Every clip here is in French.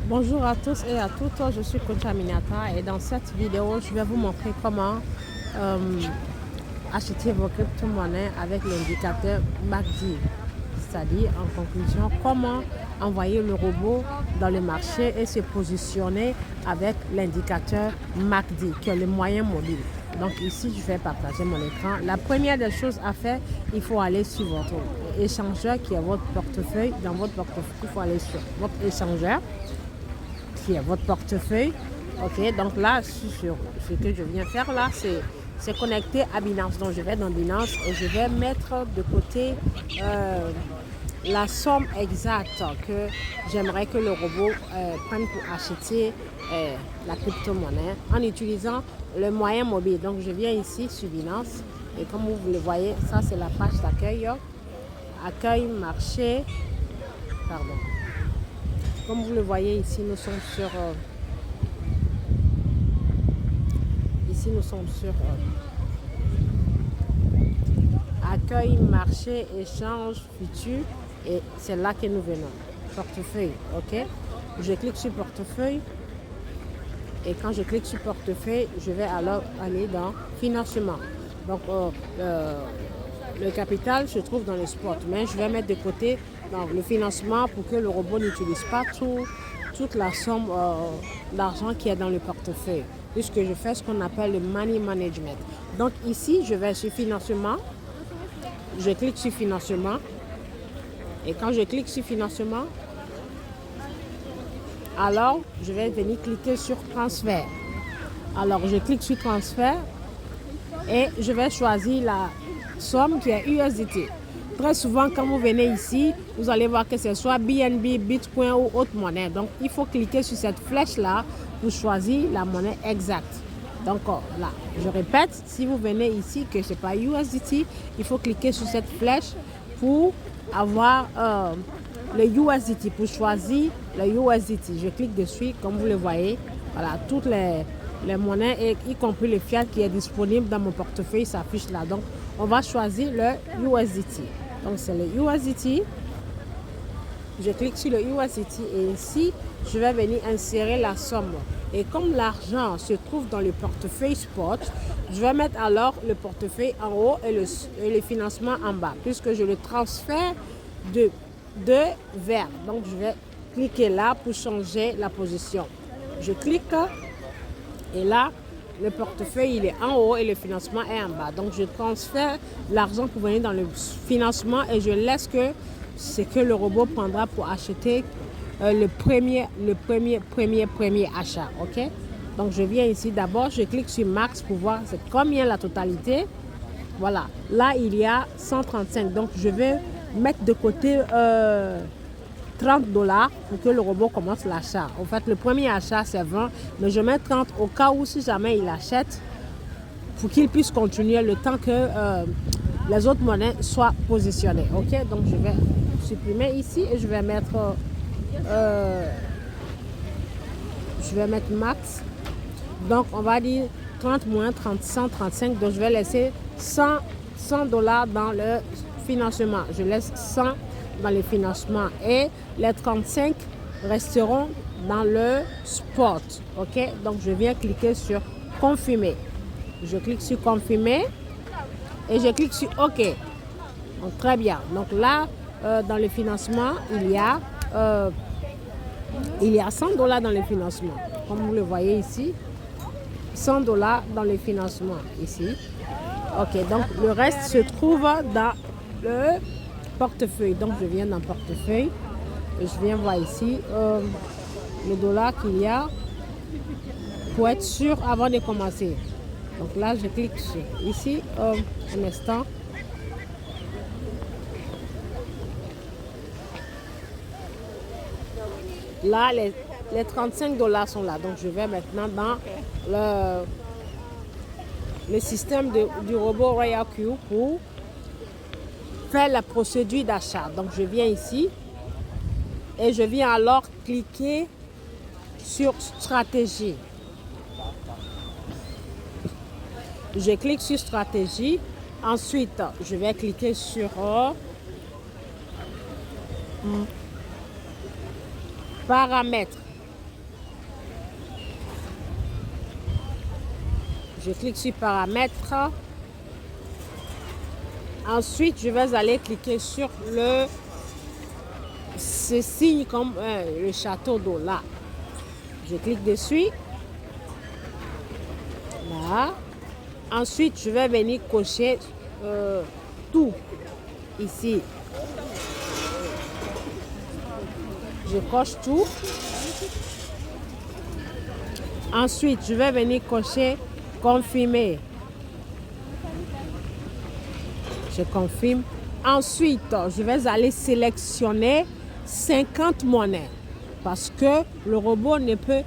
Bonjour à tous et à toutes, je suis Coach Aminata et dans cette vidéo, je vais vous montrer comment euh, acheter vos crypto-monnaies avec l'indicateur MACD. C'est-à-dire, en conclusion, comment envoyer le robot dans le marché et se positionner avec l'indicateur MACD, qui est le moyen mobile. Donc ici, je vais partager mon écran. La première des choses à faire, il faut aller sur votre échangeur qui est votre portefeuille. Dans votre portefeuille, il faut aller sur votre échangeur qui est votre portefeuille. Ok, donc là, sur ce que je viens faire là, c'est connecté à Binance. Donc je vais dans Binance et je vais mettre de côté la somme exacte que j'aimerais que le robot prenne pour acheter la crypto-monnaie en utilisant le moyen mobile. Donc je viens ici sur Binance et comme vous le voyez, ça c'est la page d'accueil. Accueil marché, pardon. Comme vous le voyez ici, nous sommes sur accueil, marché, échange, futur et c'est là que nous venons. Portefeuille, ok. Je clique sur portefeuille et quand je clique sur portefeuille, je vais alors aller dans financement. Donc le capital se trouve dans le spot, mais je vais mettre de côté dans le financement pour que le robot n'utilise pas toute la somme d'argent qui est dans le portefeuille, puisque je fais ce qu'on appelle le money management. Donc ici, je vais sur financement, je clique sur financement, et quand je clique sur financement, alors je vais venir cliquer sur transfert. Alors je clique sur transfert et je vais choisir la somme qui est USDT. Très souvent, quand vous venez ici, vous allez voir que c'est soit BNB, Bitcoin ou autre monnaie. Donc, il faut cliquer sur cette flèche-là pour choisir la monnaie exacte. Donc, là, je répète, si vous venez ici, que ce n'est pas USDT, il faut cliquer sur cette flèche pour avoir le USDT, pour choisir le USDT. Je clique dessus, comme vous le voyez. Voilà, toutes les monnaies, et y compris le fiat qui est disponible dans mon portefeuille, s'affiche là. Donc, on va choisir le USDT. Donc, c'est le USDT. Je clique sur le USDT et ici, je vais venir insérer la somme. Et comme l'argent se trouve dans le portefeuille spot, je vais mettre alors le portefeuille en haut et le financement en bas, puisque je le transfère de vers. Donc, je vais cliquer là pour changer la position. Je clique et là, le portefeuille, il est en haut et le financement est en bas. Donc, je transfère l'argent pour venir dans le financement et je laisse que c'est que le robot prendra pour acheter le premier achat. OK? Donc, je viens ici d'abord, je clique sur Max pour voir c'est combien la totalité. Voilà. Là, il y a 135. Donc, je vais mettre de côté $30 pour que le robot commence l'achat. En fait, le premier achat, c'est 20, mais je mets 30 au cas où si jamais il achète, pour qu'il puisse continuer le temps que les autres monnaies soient positionnées. OK? Donc, je vais supprimer ici et je vais mettre max. Donc, on va dire 30 moins 30, 135. Donc, je vais laisser $100 dans le financement. Je laisse 100 dans le financement et les 35 resteront dans le spot. OK? Donc, je viens cliquer sur confirmer. Je clique sur confirmer et je clique sur OK. Donc, très bien. Donc là, dans le financement, il y a $100 dans le financement. Comme vous le voyez ici, $100 dans le financement ici. OK, donc le reste se trouve dans le portefeuille. Donc je viens dans portefeuille et je viens voir ici le dollar qu'il y a pour être sûr avant de commencer. Donc là, je clique sur ici un instant. Là, les $35 sont là. Donc, je vais maintenant dans le système du robot Royal Q pour faire la procédure d'achat. Donc, je viens ici et je viens alors cliquer sur stratégie. Je clique sur stratégie. Ensuite, je vais cliquer sur paramètres. Je clique sur paramètres. Ensuite, je vais aller cliquer sur ce signe comme le château d'eau là. Je clique dessus. Là. Ensuite, je vais venir cocher tout ici. Je coche tout. Ensuite, je vais venir cocher confirmer. Je confirme. Ensuite, je vais aller sélectionner 50 monnaies parce que le robot ne peut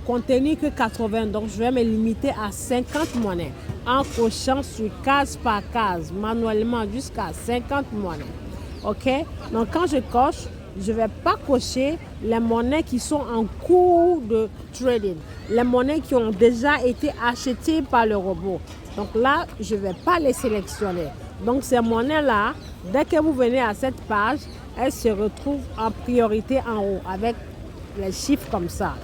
contenir que 80. Donc, je vais me limiter à 50 monnaies en cochant sur case par case, manuellement jusqu'à 50 monnaies. OK? Donc, quand je coche, je ne vais pas cocher les monnaies qui sont en cours de trading, les monnaies qui ont déjà été achetées par le robot. Donc là, je ne vais pas les sélectionner. Donc ces monnaies-là, dès que vous venez à cette page, elles se retrouvent en priorité en haut avec les chiffres comme ça,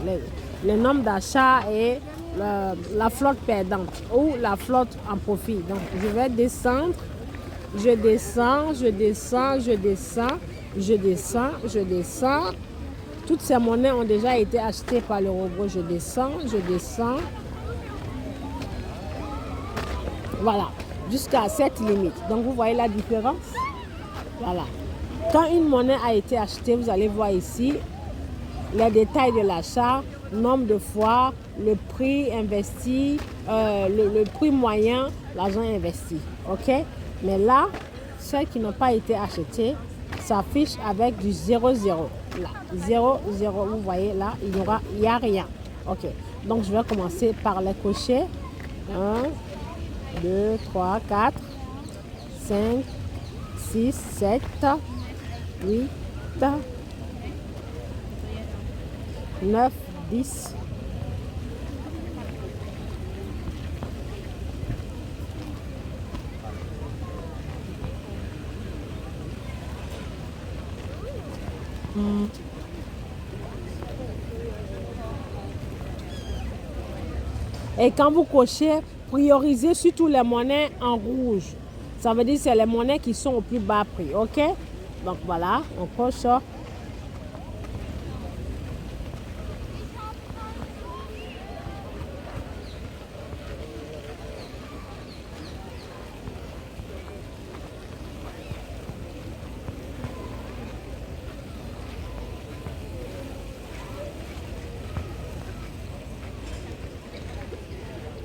le nombre d'achats et la flotte perdante ou la flotte en profit. Donc je vais descendre, je descends, je descends, je descends, je descends, je descends. Toutes ces monnaies ont déjà été achetées par le robot. Je descends, je descends. Voilà, jusqu'à cette limite. Donc, vous voyez la différence? Voilà. Quand une monnaie a été achetée, vous allez voir ici les détails de l'achat, nombre de fois, le prix investi, le prix moyen, l'argent investi. OK? Mais là, celles qui n'ont pas été achetées s'affichent avec du 0,0. Là, 0,0, vous voyez là, il n'y a rien. OK. Donc, je vais commencer par les cocher. 1, 2, 3, 4, 5, 6, 7, 8, 9, 10. Et quand vous cochez, priorisez surtout les monnaies en rouge. Ça veut dire que c'est les monnaies qui sont au plus bas prix. OK? Donc voilà, on coche ça.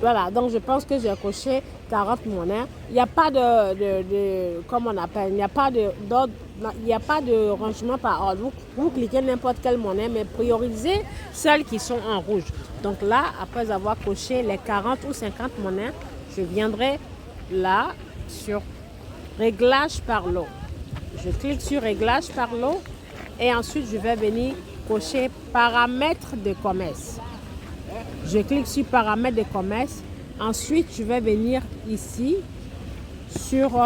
Voilà, donc je pense que j'ai coché 40 monnaies. Il n'y a pas comment on appelle, il n'y a pas de rangement par ordre. Vous cliquez n'importe quelle monnaie, mais priorisez celles qui sont en rouge. Donc là, après avoir coché les 40 ou 50 monnaies, je viendrai là sur réglage par lot. Je clique sur réglage par lot et ensuite je vais venir cocher paramètres de commerce. Je clique sur paramètres de commerce. Ensuite, je vais venir ici sur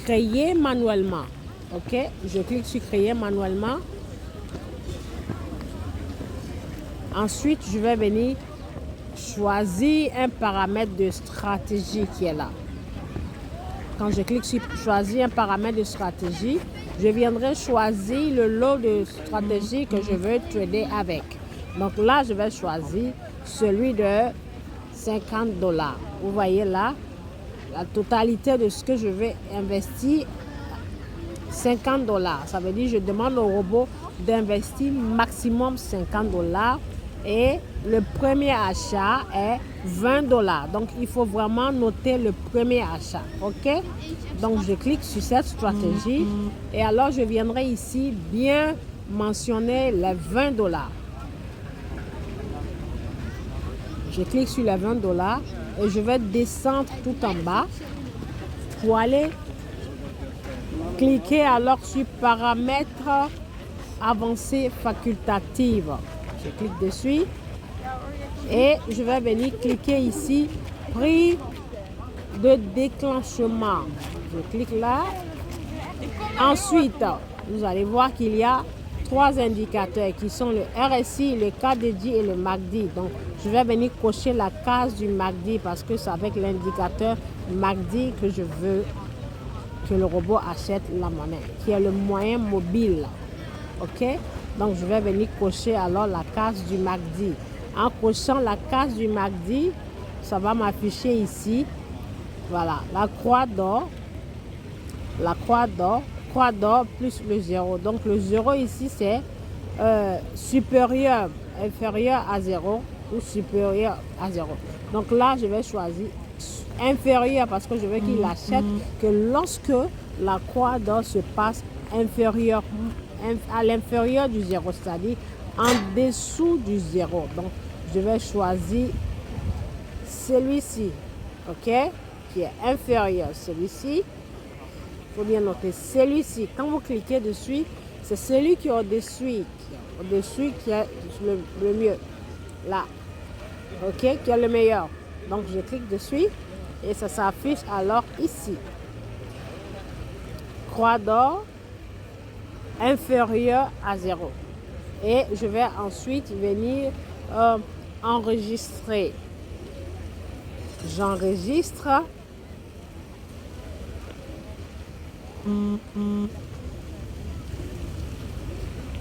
créer manuellement. OK? Je clique sur créer manuellement. Ensuite, je vais venir choisir un paramètre de stratégie qui est là. Quand je clique sur choisir un paramètre de stratégie, je viendrai choisir le lot de stratégie que je veux trader avec. Donc là, je vais choisir celui de 50 $. Vous voyez là, la totalité de ce que je vais investir, 50 $. Ça veut dire que je demande au robot d'investir maximum 50 $. Et le premier achat est 20 $. Donc, il faut vraiment noter le premier achat. OK? Donc, je clique sur cette stratégie. Et alors, je viendrai ici bien mentionner les 20 $. Je clique sur les 20 $ et je vais descendre tout en bas pour aller cliquer alors sur paramètres avancés facultatifs. Je clique dessus et je vais venir cliquer ici prix de déclenchement. Je clique là. Ensuite, vous allez voir qu'il y a 3 indicateurs qui sont le RSI, le KDJ et le MACD. Donc, je vais venir cocher la case du MACD parce que c'est avec l'indicateur MACD que je veux que le robot achète la monnaie, qui est le moyen mobile. OK? Donc, je vais venir cocher alors la case du MACD. En cochant la case du MACD, ça va m'afficher ici. Voilà, la croix d'or plus le 0. Donc, le 0 ici, c'est supérieur, inférieur à 0 ou supérieur à 0. Donc là, je vais choisir inférieur parce que je veux qu'il achète que lorsque la croix d'or se passe inférieur, à l'inférieur du 0, c'est-à-dire en dessous du 0. Donc, je vais choisir celui-ci, OK, qui est inférieur. Celui-ci, il faut bien noter, celui-ci, quand vous cliquez dessus, c'est celui qui est au-dessus qui est le mieux, là, OK, qui est le meilleur. Donc, je clique dessus et ça s'affiche alors ici. Croix d'or inférieur à 0. Et je vais ensuite venir enregistrer. J'enregistre.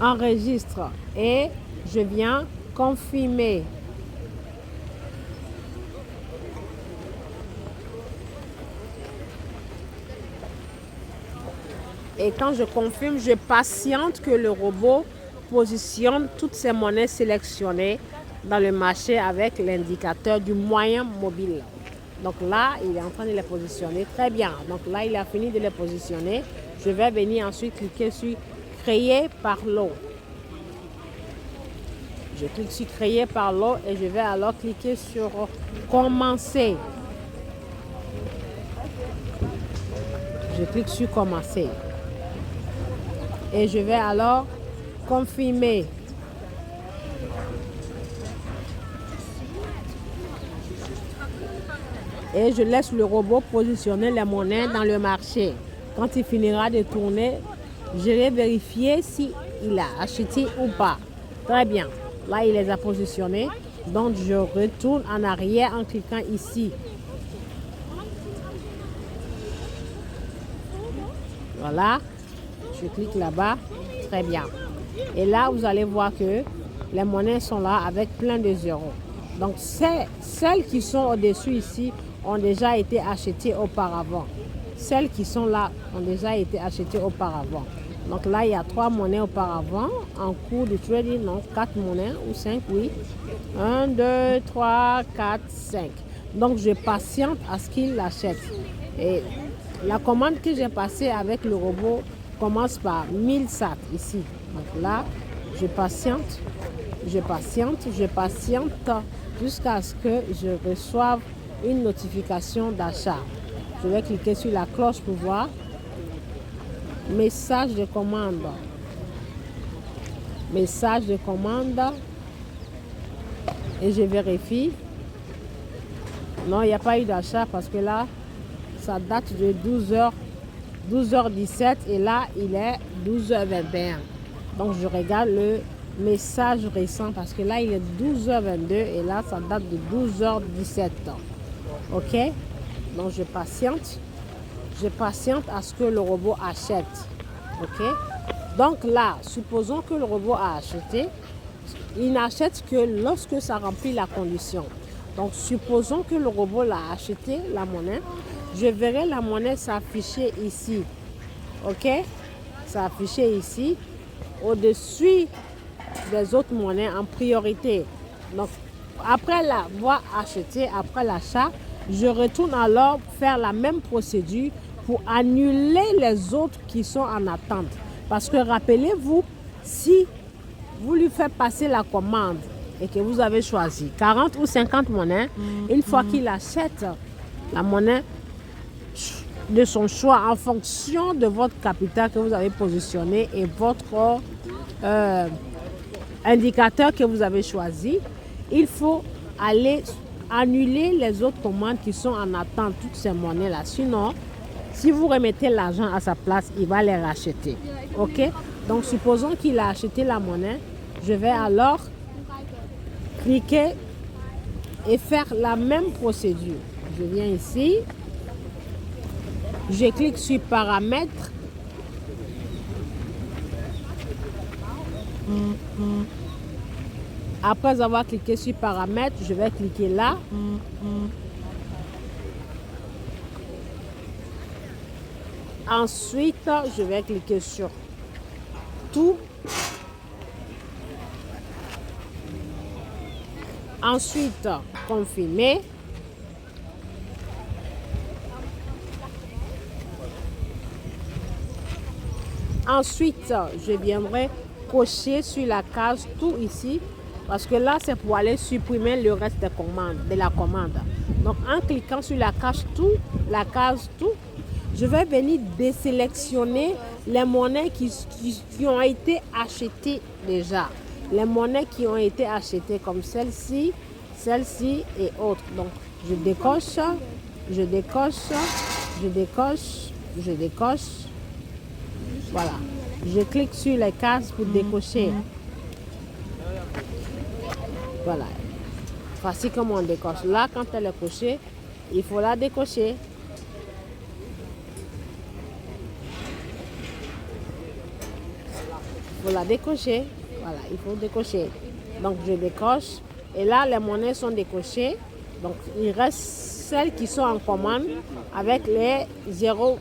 Enregistre et je viens confirmer. Et quand je confirme, je patiente que le robot positionne toutes ces monnaies sélectionnées dans le marché avec l'indicateur du moyen mobile. Donc là, il est en train de les positionner. Très bien. Donc là, il a fini de les positionner. Je vais venir ensuite cliquer sur Créer par lot. Je clique sur Créer par lot et je vais alors cliquer sur Commencer. Je clique sur Commencer. Et je vais alors confirmer. Et je laisse le robot positionner les monnaies dans le marché. Quand il finira de tourner, je vais vérifier s'il a acheté ou pas. Très bien. Là, il les a positionnés. Donc, je retourne en arrière en cliquant ici. Voilà. Je clique là-bas. Très bien. Et là, vous allez voir que les monnaies sont là avec plein de zéros. Donc, celles qui sont au-dessus ici ont déjà été achetées auparavant. Celles qui sont là ont déjà été achetées auparavant. Donc là, il y a 3 monnaies auparavant en cours de trading. Non, 4 monnaies ou 5, oui. 1, 2, 3, 4, 5. Donc, je patiente à ce qu'il l'achète. Et la commande que j'ai passée avec le robot commence par 1000 sats ici. Donc là, je patiente jusqu'à ce que je reçoive une notification d'achat. Je vais cliquer sur la cloche pour voir. Message de commande. Message de commande. Et je vérifie. Non, il n'y a pas eu d'achat parce que là, ça date de 12h17 et là, il est 12h21. Donc, je regarde le message récent parce que là, il est 12h22 et là, ça date de 12h17. OK? Donc, je patiente à ce que le robot achète. OK? Donc là, supposons que le robot a acheté. Il n'achète que lorsque ça remplit la condition. Donc, supposons que le robot l'a acheté, la monnaie. Je verrai la monnaie s'afficher ici. OK? S'afficher ici, au-dessus des autres monnaies en priorité. Donc, après l'avoir acheté, après l'achat, je retourne alors faire la même procédure pour annuler les autres qui sont en attente. Parce que rappelez-vous, si vous lui faites passer la commande et que vous avez choisi 40 ou 50 monnaies, une fois qu'il achète la monnaie de son choix en fonction de votre capital que vous avez positionné et votre indicateur que vous avez choisi, il faut aller annuler les autres commandes qui sont en attente, toutes ces monnaies-là. Sinon, si vous remettez l'argent à sa place, il va les racheter. OK? Donc, supposons qu'il a acheté la monnaie. Je vais alors cliquer et faire la même procédure. Je viens ici. Je clique sur paramètres. Après avoir cliqué sur paramètres, je vais cliquer là. Ensuite, je vais cliquer sur tout. Ensuite, confirmer. Ensuite, je viendrai cocher sur la case tout ici. Parce que là, c'est pour aller supprimer le reste de la commande. Donc, en cliquant sur la case tout, je vais venir désélectionner les monnaies qui ont été achetées déjà. Les monnaies qui ont été achetées comme celle-ci et autres. Donc, je décoche, je décoche, je décoche, je décoche. Voilà. Je clique sur les cases pour décocher. Voilà. Voici comment on décoche. Là, quand elle est cochée, il faut la décocher. Il faut la décocher. Voilà, il faut décocher. Donc, je décoche. Et là, les monnaies sont décochées. Donc, il reste celles qui sont en commande avec les 0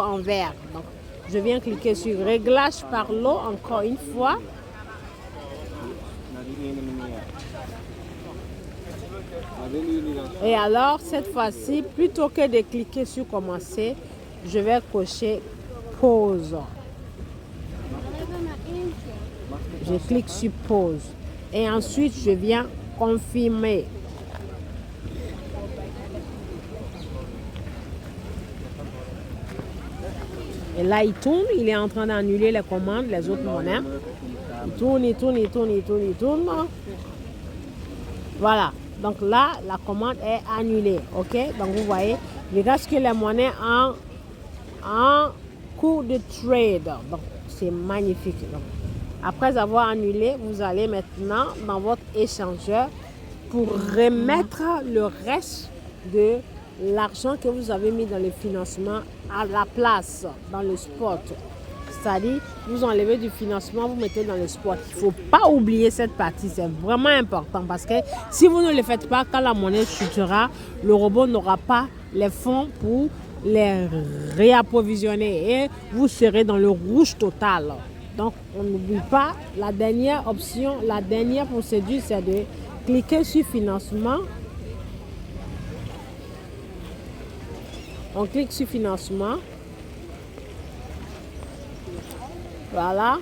en vert. Donc, je viens cliquer sur réglage par lot encore une fois. Et alors, cette fois-ci, plutôt que de cliquer sur commencer, je vais cocher pause. Je clique sur pause. Et ensuite, je viens confirmer. Et là, il tourne. Il est en train d'annuler les commandes, les autres monnaies. Il tourne, il tourne, il tourne, il tourne, il tourne. Voilà. Donc là, la commande est annulée. OK? Donc vous voyez, il reste que les monnaies en cours de trade. Donc c'est magnifique. Donc, après avoir annulé, vous allez maintenant dans votre échangeur pour remettre le reste de l'argent que vous avez mis dans le financement à la place, dans le spot. C'est-à-dire, vous enlevez du financement, vous mettez dans le spot. Il ne faut pas oublier cette partie, c'est vraiment important parce que si vous ne le faites pas, quand la monnaie chutera, le robot n'aura pas les fonds pour les réapprovisionner et vous serez dans le rouge total. Donc, on n'oublie pas, la dernière option, la dernière procédure, c'est de cliquer sur financement. On clique sur financement. Voilà.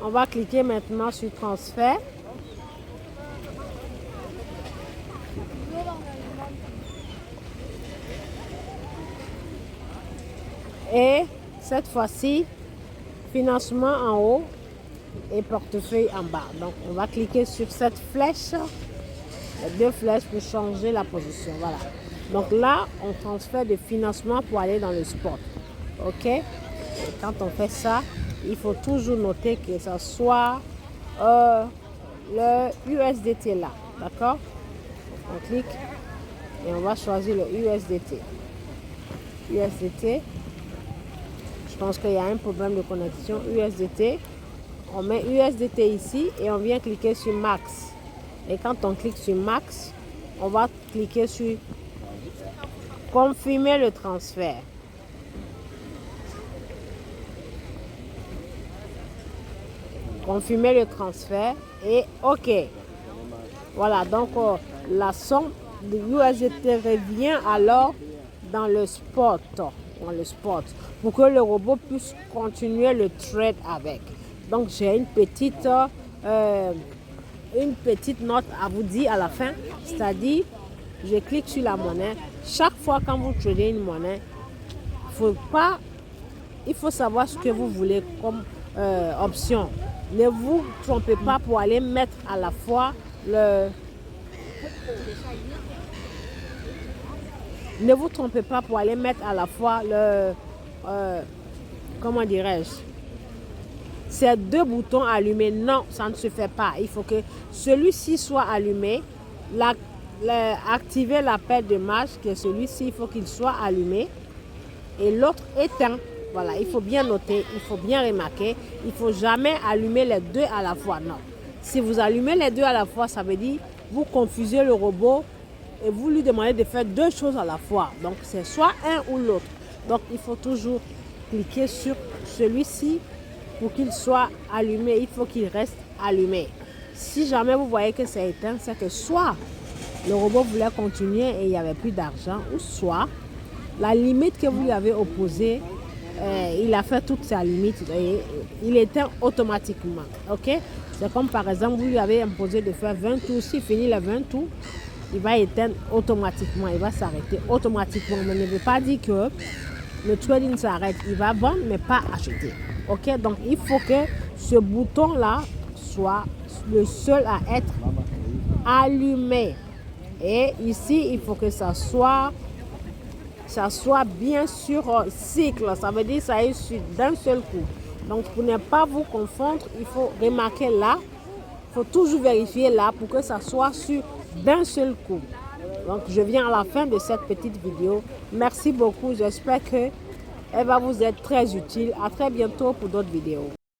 On va cliquer maintenant sur transfert. Et cette fois-ci, financement en haut et portefeuille en bas. Donc, on va cliquer sur cette flèche, les deux flèches pour changer la position. Voilà. Donc là, on transfère de financement pour aller dans le spot. OK? Et quand on fait ça, il faut toujours noter que ce soit le USDT là. D'accord? On clique et on va choisir le USDT. USDT. Je pense qu'il y a un problème de connexion. USDT. On met USDT ici et on vient cliquer sur Max. Et quand on clique sur Max, on va cliquer sur confirmer le transfert. Confirmer le transfert et OK. Voilà, donc la somme de USDT revient alors dans le spot. Pour que le robot puisse continuer le trade avec. Donc j'ai une petite note à vous dire à la fin, c'est-à-dire je clique sur la monnaie. Chaque fois quand vous tradez une monnaie, il faut savoir ce que vous voulez comme option. Ne vous trompez pas pour aller mettre à la fois le... Ne vous trompez pas pour aller mettre à la fois le... comment dirais-je? ces deux boutons allumés. Non, ça ne se fait pas. Il faut que celui-ci soit allumé. Activer l'appel de marche, que celui-ci, il faut qu'il soit allumé. Et l'autre éteint. Voilà, il faut bien noter, il faut bien remarquer. Il ne faut jamais allumer les deux à la fois. Non. Si vous allumez les deux à la fois, ça veut dire vous confusez le robot et vous lui demandez de faire deux choses à la fois. Donc, c'est soit un ou l'autre. Donc, il faut toujours cliquer sur celui-ci pour qu'il soit allumé. Il faut qu'il reste allumé. Si jamais vous voyez que c'est éteint, c'est que soit le robot voulait continuer et il n'y avait plus d'argent, ou soit la limite que vous lui avez opposée, il a fait toute sa limite et il éteint automatiquement. Ok? C'est comme par exemple, vous lui avez imposé de faire 20 tours. S'il finit les 20 tours, il va éteindre automatiquement, il va s'arrêter automatiquement. Mais ne veut pas dire que le trading s'arrête. Il va vendre, mais pas acheter. Ok? Donc, il faut que ce bouton-là soit le seul à être allumé. Et ici, il faut que ça soit bien sur cycle. Ça veut dire que ça est d'un seul coup. Donc, pour ne pas vous confondre, il faut remarquer là. Il faut toujours vérifier là pour que ça soit sur d'un seul coup. Donc, je viens à la fin de cette petite vidéo. Merci beaucoup. J'espère qu'elle va vous être très utile. À très bientôt pour d'autres vidéos.